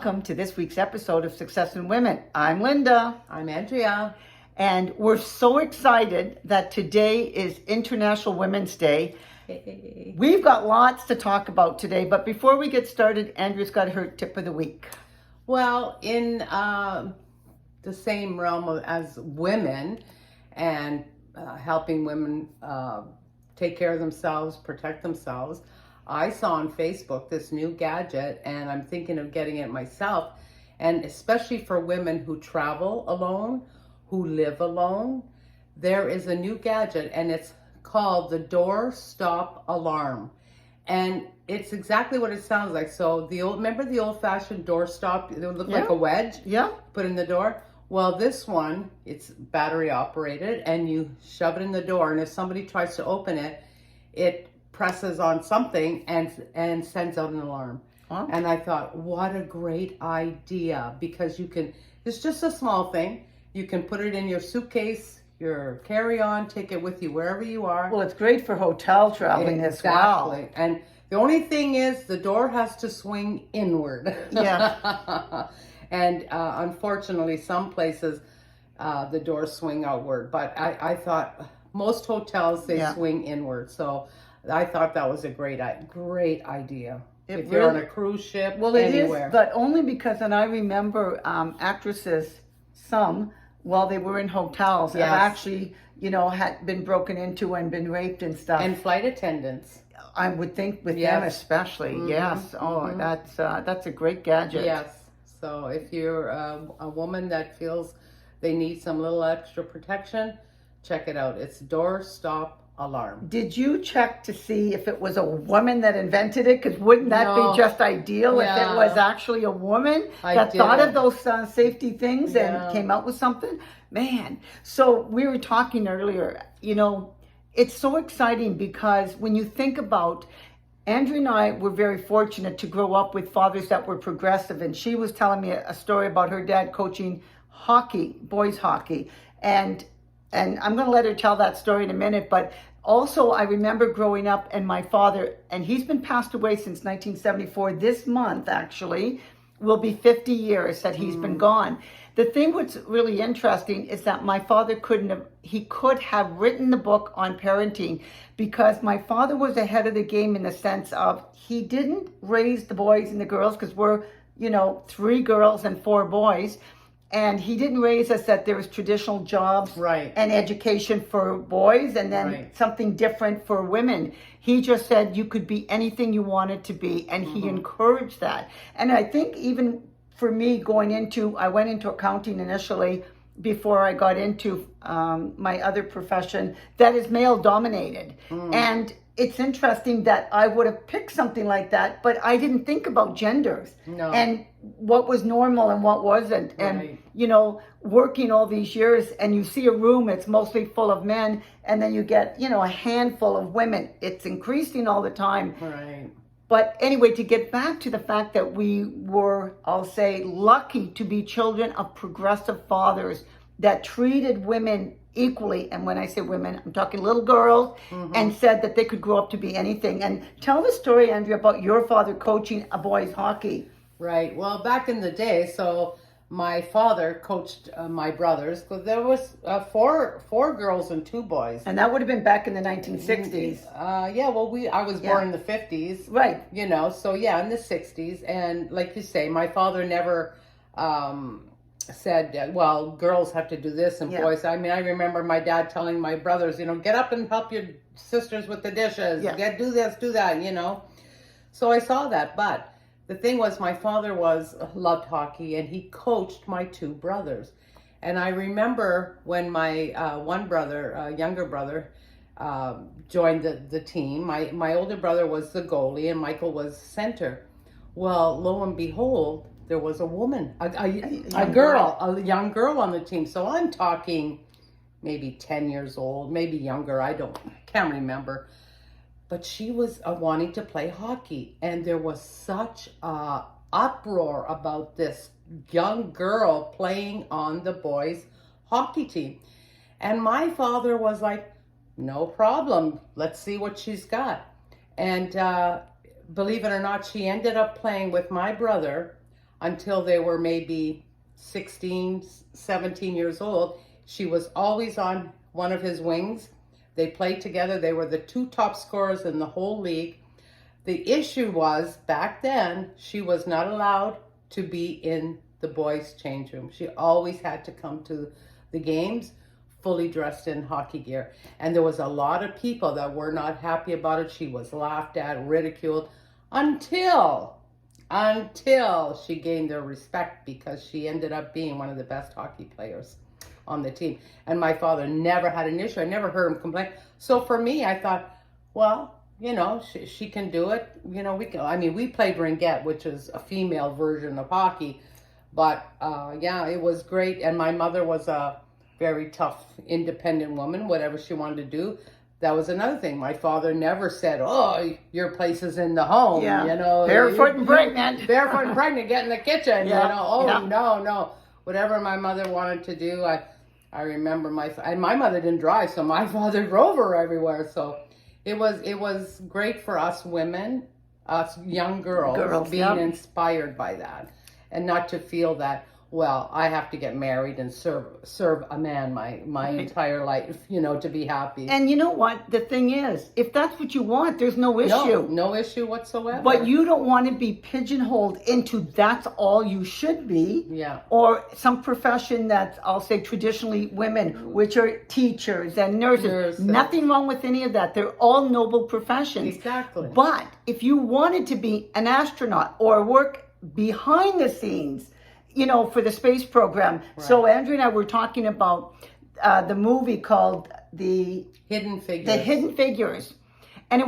welcome to this week's episode of Success in Women. I'm Linda. I'm Andrea. And we're so excited that today is International Women's Day. Hey. We've got lots to talk about today, but before we get started, Andrea's got her tip of the week. Well, in the same realm as women and helping women take care of themselves, protect themselves, I saw on Facebook this new gadget, and I'm thinking of getting it myself. And especially for women who travel alone, who live alone, there is a new gadget, and it's called the door stop alarm. And it's exactly what it sounds like. So remember the old-fashioned door stop? It would look like a wedge. Yeah. Put in the door. Well, this one, it's battery operated, and you shove it in the door, and if somebody tries to open it, it presses on something and sends out an alarm. Oh. And I thought, what a great idea, because it's just a small thing. You can put it in your suitcase, your carry-on, take it with you wherever you are. Well, it's great for hotel traveling as well. Exactly. And the only thing is the door has to swing inward. Yeah. And unfortunately, some places the doors swing outward. But I thought most hotels, they swing inward. So I thought that was a great idea. If you're on a cruise ship, well, it anywhere. is, but only because, and I remember actresses, while they were in hotels, have actually, had been broken into and been raped and stuff. And flight attendants. I would think with them especially, yes. Oh, that's a great gadget. Yes. So if you're a woman that feels they need some little extra protection, check it out. It's door stop alarm. Did you check to see if it was a woman that invented it? Because wouldn't that be just ideal if it was actually a woman that thought of those safety things and came out with something? Man, so we were talking earlier, it's so exciting because when you think about, Andrea and I were very fortunate to grow up with fathers that were progressive, and she was telling me a story about her dad coaching hockey, boys hockey, and I'm going to let her tell that story in a minute, but also I remember growing up and my father, and he's been passed away since 1974, this month actually, will be 50 years that he's been gone. The thing what's really interesting is that my father could have written the book on parenting, because my father was ahead of the game in the sense of he didn't raise the boys and the girls, because we're, 3 girls and 4 boys. And he didn't raise us that there was traditional jobs and education for boys and then something different for women. He just said you could be anything you wanted to be, and he encouraged that. And I think even for me I went into accounting initially before I got into my other profession that is male dominated. And it's interesting that I would have picked something like that, but I didn't think about genders and what was normal and what wasn't. And, working all these years, and you see a room, it's mostly full of men, and then you get, a handful of women. It's increasing all the time. Right. But anyway, to get back to the fact that we were, I'll say, lucky to be children of progressive fathers that treated women equally, and when I say women, I'm talking little girls, and said that they could grow up to be anything. And tell the story, Andrea, about your father coaching a boys hockey. Right. Well, back in the day, so my father coached my brothers, because there was four girls and 2 boys. And that would have been back in the 1960s. I was born in the 50s. Right. So in the 60s. And like you say, my father never said, well, girls have to do this and boys. I mean, I remember my dad telling my brothers, get up and help your sisters with the dishes. Do this, do that, So I saw that. But the thing was, my father loved hockey, and he coached my 2 brothers. And I remember when my one brother, younger brother, joined the team. My older brother was the goalie, and Michael was center. Well, lo and behold, there was a woman, a young girl on the team. So I'm talking maybe 10 years old, maybe younger. I can't remember. But she was wanting to play hockey. And there was such a uproar about this young girl playing on the boys' hockey team. And my father was like, no problem. Let's see what she's got. And believe it or not, she ended up playing with my brother until they were maybe 16, 17 years old. She was always on one of his wings. They played together. They were the 2 top scorers in the whole league. The issue was, back then, she was not allowed to be in the boys' change room. She always had to come to the games fully dressed in hockey gear. And there was a lot of people that were not happy about it. She was laughed at, ridiculed, until she gained their respect, because she ended up being one of the best hockey players on the team. And my father never had an issue. I never heard him complain. So for me, I thought, well, you know, she can do it. You know, we played ringette, which is a female version of hockey. But yeah, it was great. And my mother was a very tough, independent woman, whatever she wanted to do. That was another thing. My father never said, "Oh, your place is in the home." Yeah. You know, barefoot and pregnant. Barefoot and pregnant, get in the kitchen. Yeah. You know, oh Yeah. no. Whatever my mother wanted to do, I remember and my mother didn't drive, so my father drove her everywhere. So it was great for us women, us young girls being inspired by that, and not to feel that, well, I have to get married and serve a man my entire life, you know, to be happy. And you know what? The thing is, if that's what you want, there's no issue. No issue whatsoever. But you don't want to be pigeonholed into that's all you should be. Yeah. Or some profession that's, I'll say, traditionally women, which are teachers and nurses. Nothing wrong with any of that. They're all noble professions. Exactly. But if you wanted to be an astronaut or work behind the scenes, you know, for the space program. Right. So Andrew and I were talking about the movie called The Hidden Figures. The Hidden Figures. And it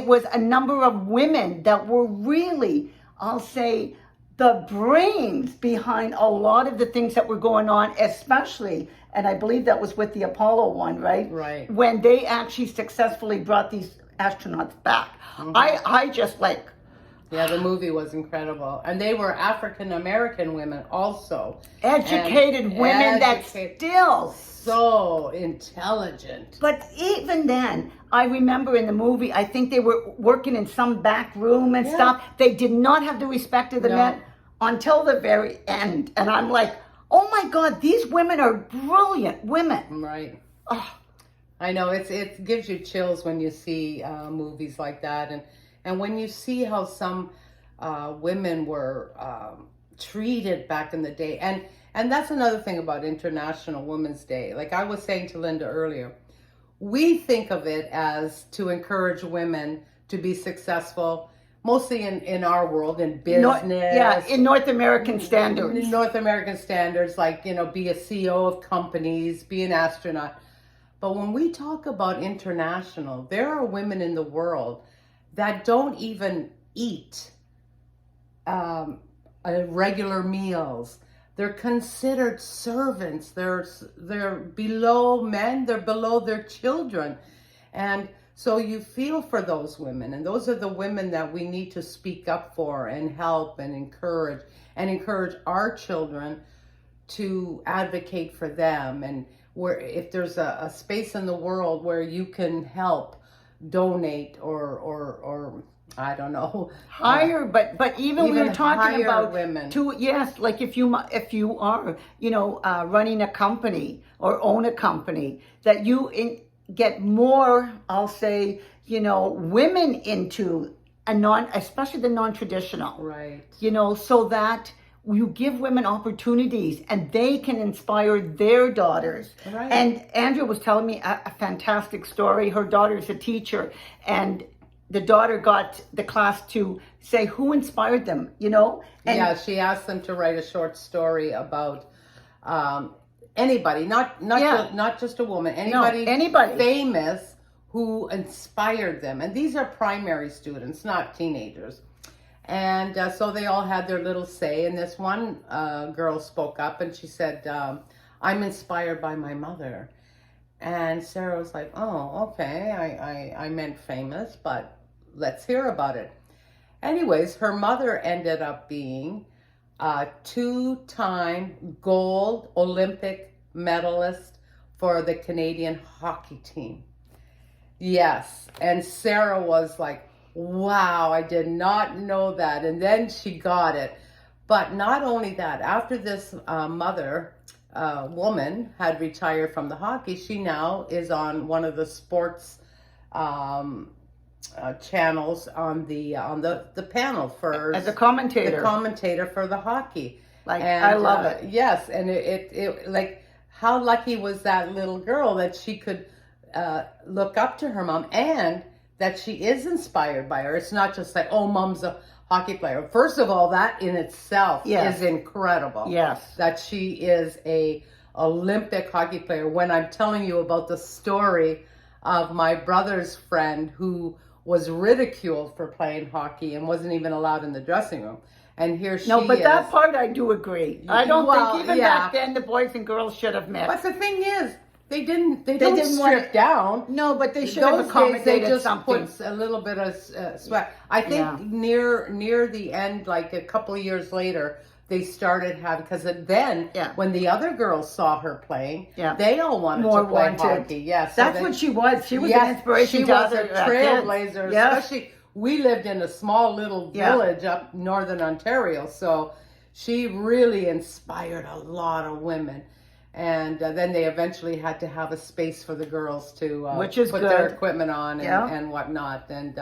was a number of women that were really, I'll say, the brains behind a lot of the things that were going on, especially, and I believe that was with the Apollo one, right? Right. When they actually successfully brought these astronauts back. Mm-hmm. I just like... Yeah, the movie was incredible. And they were African-American women also. Educated women that still... So intelligent. But even then, I remember in the movie, I think they were working in some back room and stuff. They did not have the respect of the men until the very end. And I'm like, oh my God, these women are brilliant women. Right. Oh. I know, it gives you chills when you see movies like that. And when you see how some women were treated back in the day. And that's another thing about International Women's Day. Like I was saying to Linda earlier, we think of it as to encourage women to be successful, mostly in our world, in business. In North American standards. In North American standards, like, you know, be a CEO of companies, be an astronaut. But when we talk about international, there are women in the world that don't even eat regular meals. They're considered servants. They're below men. They're below their children. And so you feel for those women. And those are the women that we need to speak up for and help and encourage our children to advocate for them. And where if there's a space in the world where you can help, donate or I don't know, hire, but even we were talking about women. Like if you are, you know, running a company or own a company, that you get more, I'll say, you know, women into especially the non-traditional, right? You know, so that you give women opportunities and they can inspire their daughters. Right. And Andrea was telling me a fantastic story. Her daughter's a teacher, and the daughter got the class to say who inspired them, you know? And she asked them to write a short story about anybody, not just a woman, anybody famous who inspired them. And these are primary students, not teenagers. And so they all had their little say. And this one girl spoke up and she said, I'm inspired by my mother. And Sarah was like, oh, okay, I meant famous, but let's hear about it. Anyways, her mother ended up being a 2-time gold Olympic medalist for the Canadian hockey team. Yes. And Sarah was like, wow, I did not know that. And then she got it. But not only that, after this woman had retired from the hockey, she now is on one of the sports channels on the panel for as a commentator. The commentator for the hockey. Like, and, I love it. Yes, and it like, how lucky was that little girl that she could look up to her mom, and that she is inspired by her. It's not just like, oh, mom's a hockey player. First of all, that in itself is incredible. Yes. That she is a Olympic hockey player. When I'm telling you about the story of my brother's friend who was ridiculed for playing hockey and wasn't even allowed in the dressing room. And here she is. No, but that part I do agree. I don't think even back then the boys and girls should have met. But the thing is, they didn't strip down. No, but they should have accommodated they just something. Put a little bit of sweat. I think near the end, like a couple of years later, they started having, because then when the other girls saw her playing, they all wanted to play hockey. Yes, so that's what she was. She was an inspiration. She was a trailblazer. Especially, we lived in a small little village up northern Ontario, so she really inspired a lot of women. And then they eventually had to have a space for the girls to put their equipment on and whatnot. And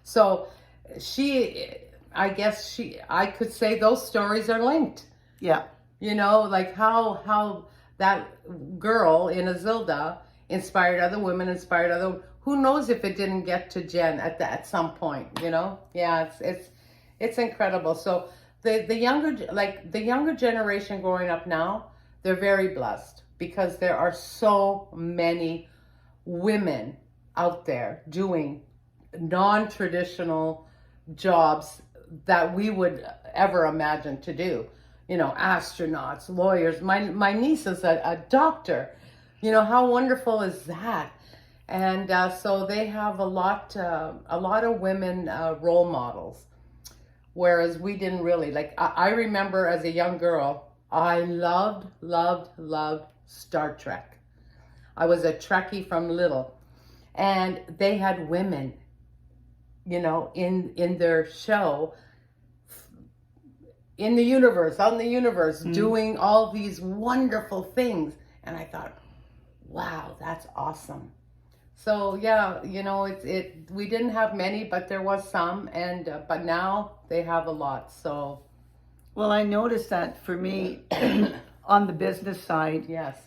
so I could say those stories are linked. Yeah. You know, like how that girl in Azilda inspired other women, who knows if it didn't get to Jen at some point, you know? Yeah, it's incredible. So the younger generation growing up now, they're very blessed because there are so many women out there doing non-traditional jobs that we would ever imagine to do. You know, astronauts, lawyers. My niece is a doctor. You know, how wonderful is that? And so they have a lot of women role models, whereas we didn't really. Like, I remember as a young girl, I loved Star Trek. I was a Trekkie from little, and they had women, you know, in their show, out in the universe, doing all these wonderful things. And I thought, wow, that's awesome. So yeah, you know, we didn't have many, but there was some, and but now they have a lot. So. Well, I noticed that for me, on the business side, yes,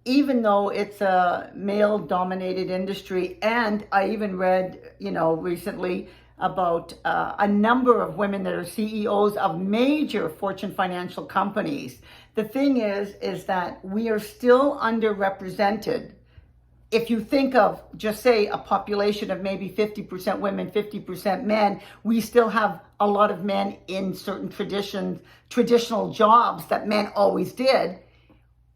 even though it's a male-dominated industry, and I even read, you know, recently about a number of women that are CEOs of major Fortune financial companies. The thing is that we are still underrepresented. If you think of, just say, a population of maybe 50% women, 50% men, we still have a lot of men in certain traditional jobs that men always did.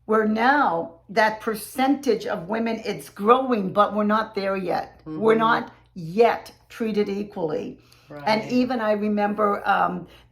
Where now that percentage of women, it's growing, but we're not there yet. Mm-hmm. We're not yet treated equally. Right. And even I remember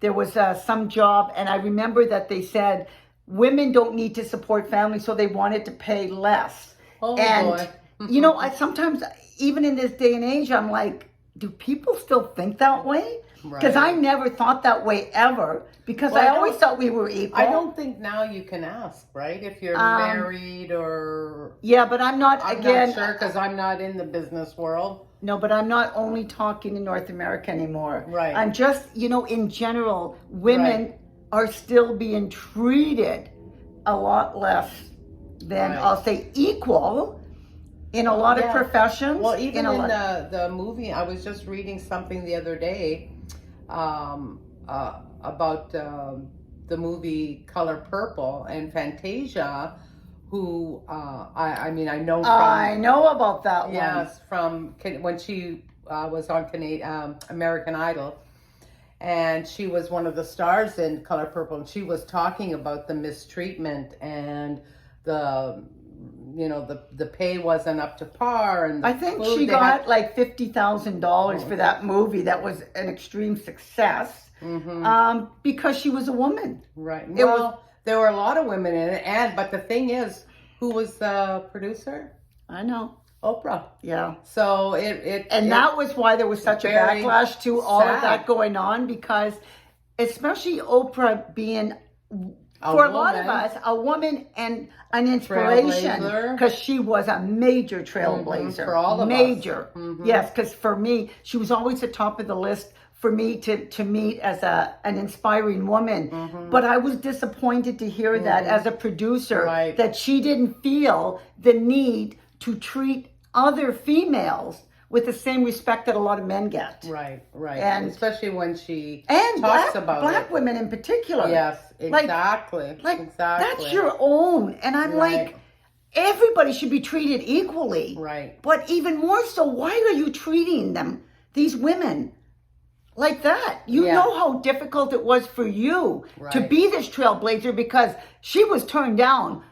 there was some job, and I remember that they said women don't need to support families, so they wanted to pay less. Oh, and, boy. You know, I sometimes, even in this day and age, I'm like, do people still think that way? Because I never thought that way ever, because I always thought we were equal. I don't think now you can ask, right? If you're married or... Yeah, but I'm not, I'm not sure, because I'm not in the business world. No, but I'm not only talking in North America anymore. Right. I'm just, you know, in general, women are still being treated a lot less than, I'll say, equal in a lot of professions. Well, even in the movie, I was just reading something the other day about the movie Color Purple and Fantasia, who I know from... I know about that one. Yes, from when she was on American Idol. And she was one of the stars in Color Purple, and she was talking about the mistreatment and the pay wasn't up to par, and I think she got like $50,000 for that movie. That was an extreme success, because she was a woman. Right. There were a lot of women in it, but the thing is, who was the producer? I know. Oprah. Yeah. So that was why there was such a backlash to all of that going on, because especially Oprah being, for a lot of us, a woman and an inspiration, because she was a major trailblazer. For all of major. us. Yes, because for me, she was always the top of the list for me to meet as an inspiring woman. But I was disappointed to hear that as a producer, that she didn't feel the need to treat other females with the same respect that a lot of men get. Right. And especially when she talks black, about black women in particular. Yes, exactly. Like that's your own. And I'm like, everybody should be treated equally. Right. But even more so, why are you treating them, these women, like that? You know how difficult it was for you to be this trailblazer, because she was turned down,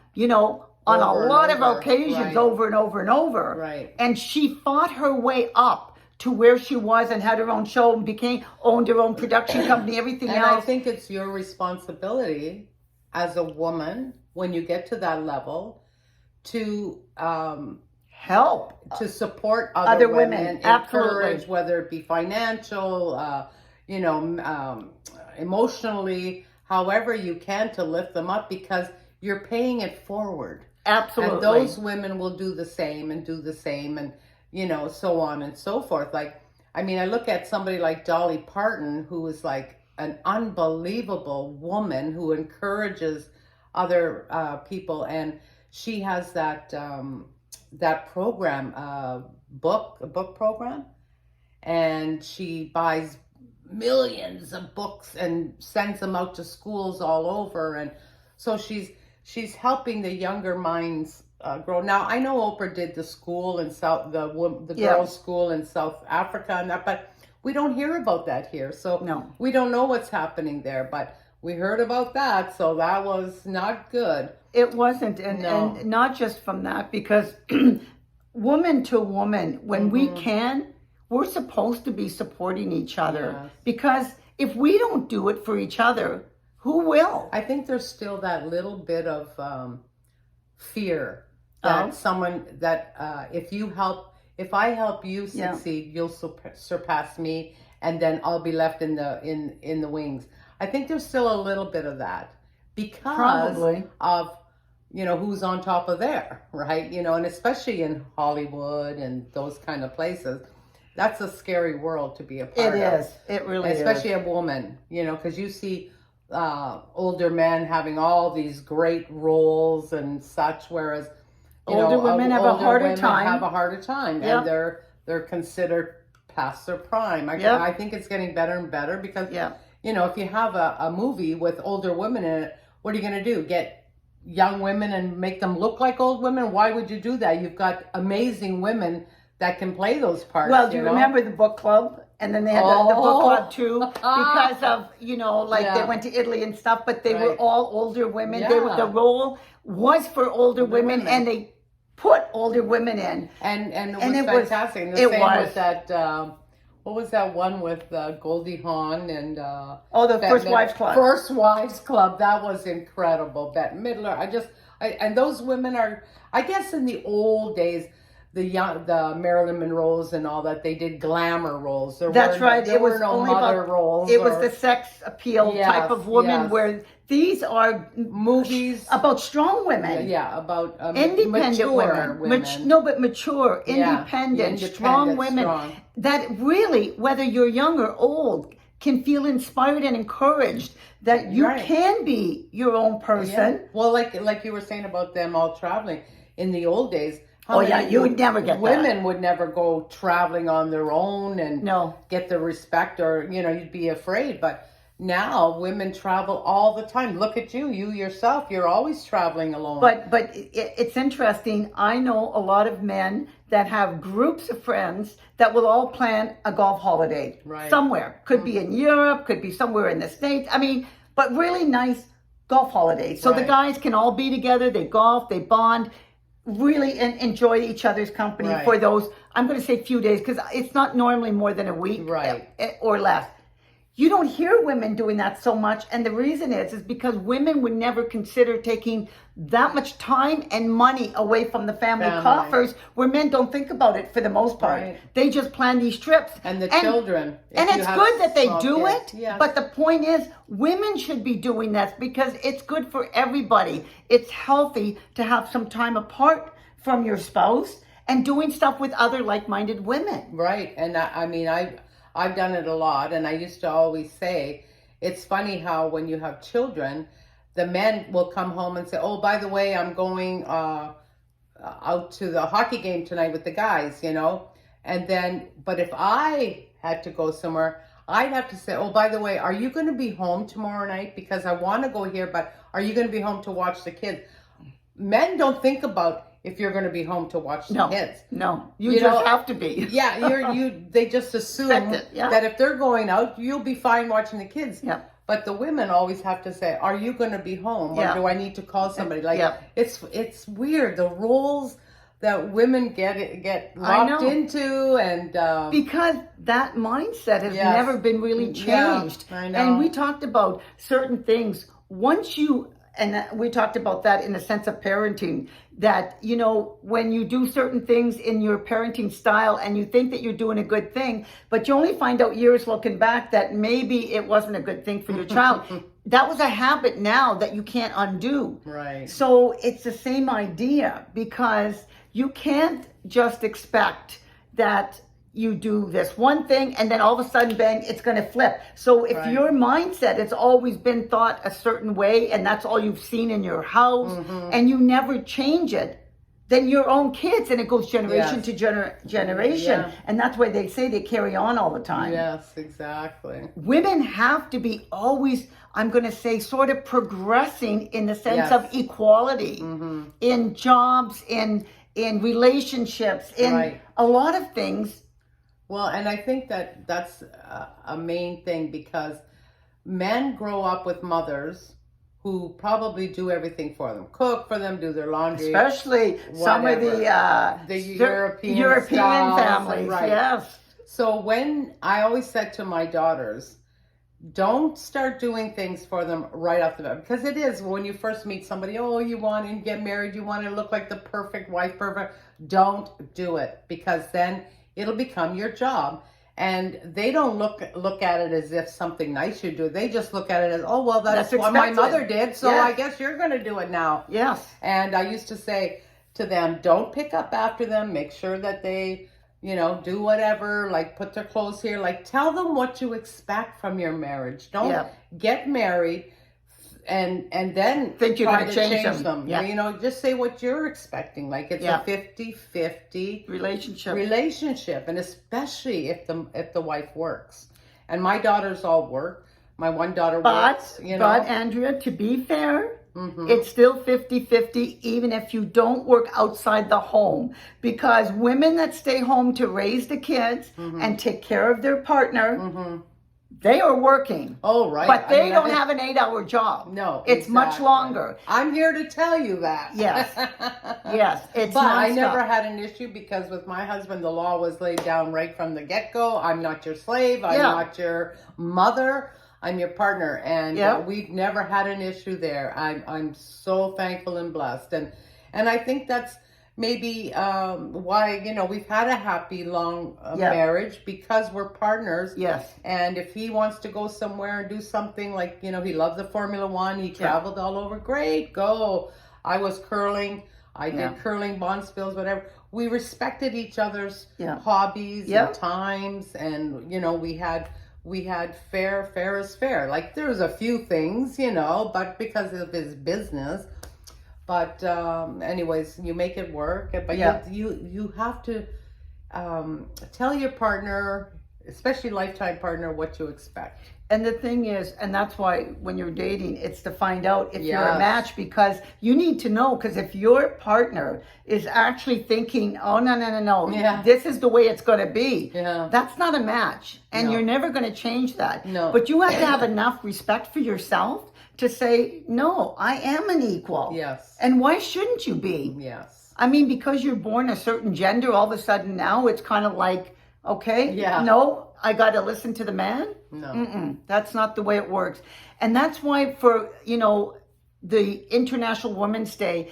on a lot of occasions, over and over and over. Right. And she fought her way up to where she was and had her own show and owned her own production company, everything else. And I think it's your responsibility as a woman, when you get to that level, to help, to support other women, encourage, whether it be financial, emotionally, however you can, to lift them up, because you're paying it forward. Absolutely. And those women will do the same and so on and so forth. Like, I mean, I look at somebody like Dolly Parton, who is like an unbelievable woman who encourages other people, and she has that program, a book program, and she buys millions of books and sends them out to schools all over, and so she's helping the younger minds grow. Now, I know Oprah did the school in the girls' school in South Africa and that, but we don't hear about that here. So we don't know what's happening there, but we heard about that, so that was not good. It wasn't, and not just from that, because woman to woman, when we can, we're supposed to be supporting each other, because if we don't do it for each other, who will? I think there's still that little bit of fear that if I help you succeed, you'll surpass me, and then I'll be left in the wings. I think there's still a little bit of that because of who's on top of there, right? And especially in Hollywood and those kind of places, that's a scary world to be a part of. It is. It really is. Especially a woman, because you see older men having all these great roles and such, whereas older women have a harder time. And they're considered past their prime. I think it's getting better and better, because if you have a movie with older women in it, what are you going to do? Get young women and make them look like old women? Why would you do that? You've got amazing women that can play those parts. Well, do you remember the book club? And then they had the book club too, because of, they went to Italy and stuff, but they were all older women. Yeah. The role was for older women, and they put older women in. And it was fantastic. And the same with that, what was that one with Goldie Hawn and... the First Wives Club. First Wives Club. That was incredible. Bette Midler. And those women are, I guess in the old days, the Marilyn Monroes and all that, they did glamour roles. There were no mother roles. It was the sex appeal type of woman, where these are movies about strong women. About independent women. Mature, independent, strong women. That really, whether you're young or old, can feel inspired and encouraged that you can be your own person. Yeah. Well, like you were saying about them all traveling in the old days. You would never get women would never go traveling on their own and get the respect, or you'd be afraid. But now women travel all the time. Look at you yourself, you're always traveling alone. But it's interesting. I know a lot of men that have groups of friends that will all plan a golf holiday somewhere. Could be in Europe, could be somewhere in the States. I mean, but really nice golf holidays. So the guys can all be together. They golf, they bond, really enjoy each other's company for those, I'm going to say few days, because it's not normally more than a week or less. You don't hear women doing that so much. And the reason is because women would never consider taking that much time and money away from the family coffers, where men don't think about it for the most part. Right. They just plan these trips. And the children. And it's good that they do it. Yes. But the point is, women should be doing that because it's good for everybody. It's healthy to have some time apart from your spouse and doing stuff with other like-minded women. Right. And I've done it a lot, and I used to always say, it's funny how when you have children, the men will come home and say, oh, by the way, I'm going out to the hockey game tonight with the guys, and then, but if I had to go somewhere, I'd have to say, oh, by the way, are you going to be home tomorrow night? Because I want to go here, but are you going to be home to watch the kids? Men don't think about if you're going to be home to watch the kids. No, you just have to be. Yeah, they just assume that if they're going out, you'll be fine watching the kids. Yeah. But the women always have to say, are you going to be home? Or do I need to call somebody? It's weird, the roles that women get locked into, and because that mindset has never been really changed. Yeah, I know. And we talked about certain things. And we talked about that in the sense of parenting, that, when you do certain things in your parenting style and you think that you're doing a good thing, but you only find out years looking back that maybe it wasn't a good thing for your child. That was a habit now that you can't undo. Right. So it's the same idea, because you can't just expect that you do this one thing and then all of a sudden, bang, it's going to flip. So if your mindset has always been thought a certain way and that's all you've seen in your house, and you never change it, then your own kids, and it goes generation to generation. Yeah. And that's why they say they carry on all the time. Yes, exactly. Women have to be always, I'm going to say, sort of progressing in the sense of equality in jobs, in relationships, in a lot of things. Well, and I think that's a main thing, because men grow up with mothers who probably do everything for them, cook for them, do their laundry. Especially some of the European families, yes. So when I always said to my daughters, don't start doing things for them right off the bat, because it is when you first meet somebody, you want to get married, you want to look like the perfect wife, don't do it, because then it'll become your job. And they don't look at it as if something nice you do. They just look at it as, that's what my mother did, so I guess you're going to do it now. Yes. And I used to say to them, don't pick up after them. Make sure that they, do whatever, like put their clothes here. Like, tell them what you expect from your marriage. Don't get married and then think you're going to change them. Yeah. Just say what you're expecting. Like, it's a 50-50 relationship, and especially if the wife works. And my daughters all work. My one daughter works. But Andrea, to be fair, it's still 50-50, even if you don't work outside the home, because women that stay home to raise the kids and take care of their partner, they are working. Oh, right. But they don't have an 8-hour job. No, it's much longer. I'm here to tell you that. Yes. Yes. It's but I never had an issue, because with my husband, the law was laid down right from the get-go. I'm not your slave. I'm not your mother. I'm your partner. And we've never had an issue there. I'm so thankful and blessed. And I think that's maybe why, we've had a happy, long marriage, because we're partners. Yes. And if he wants to go somewhere and do something, like, he loved the Formula One. He traveled all over. Great, go. I was curling. I did curling, bond spills, whatever. We respected each other's hobbies and times. And, we had fair is fair. Like, there was a few things, but because of his business. But anyways, you make it work. But you have to tell your partner, especially lifetime partner, what you expect. And the thing is, and that's why when you're dating, it's to find out if you're a match, because you need to know, because if your partner is actually thinking, no, this is the way it's going to be, that's not a match. And you're never going to change that. No. But you have to have enough respect for yourself to say, no, I am an equal. Yes. And why shouldn't you be? Yes. I mean, because you're born a certain gender, all of a sudden now it's kind of like, okay, no, I got to listen to the man. No. That's not the way it works. And that's why for, the International Women's Day,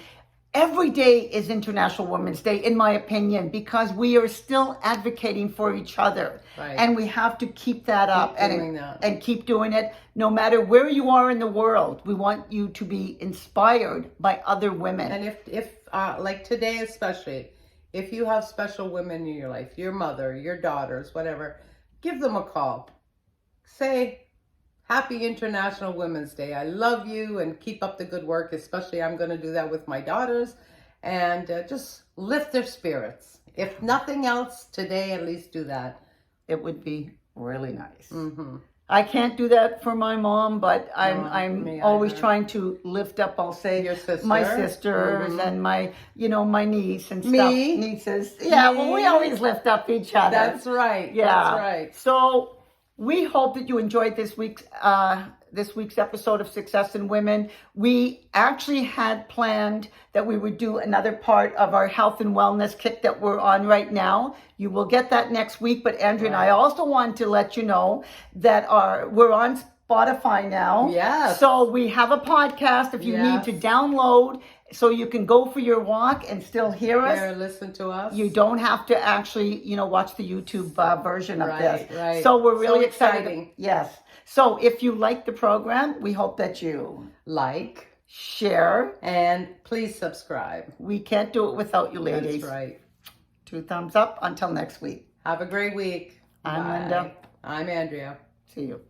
every day is International Women's Day, in my opinion, because we are still advocating for each other. Right. And we have to keep that up and keep doing it. No matter where you are in the world, we want you to be inspired by other women. And if like today especially, if you have special women in your life, your mother, your daughters, whatever, give them a call. Say, Happy International Women's Day. I love you and keep up the good work. Especially I'm going to do that with my daughters and just lift their spirits. If nothing else, today at least do that. It would be really nice. I can't do that for my mom, but I'm always trying to lift up, I'll say, my sisters and my, my niece and stuff. Nieces. Yeah, well, we always lift up each other. That's right. Yeah. That's right. So we hope that you enjoyed this week's episode of Success in Women. We actually had planned that we would do another part of our health and wellness kit that we're on right now. You will get that next week. But Andrea and I also want to let you know that we're on Spotify now. Yes. So we have a podcast if you need to download, so you can go for your walk and still hear us. Listen to us. You don't have to actually, watch the YouTube version of this. Right. So we're really excited. Exciting. Yes. So if you like the program, we hope that you like, share, and please subscribe. We can't do it without you, ladies. That's right. 2 thumbs up. Until next week. Have a great week. I'm Bye. Linda. I'm Andrea. See you.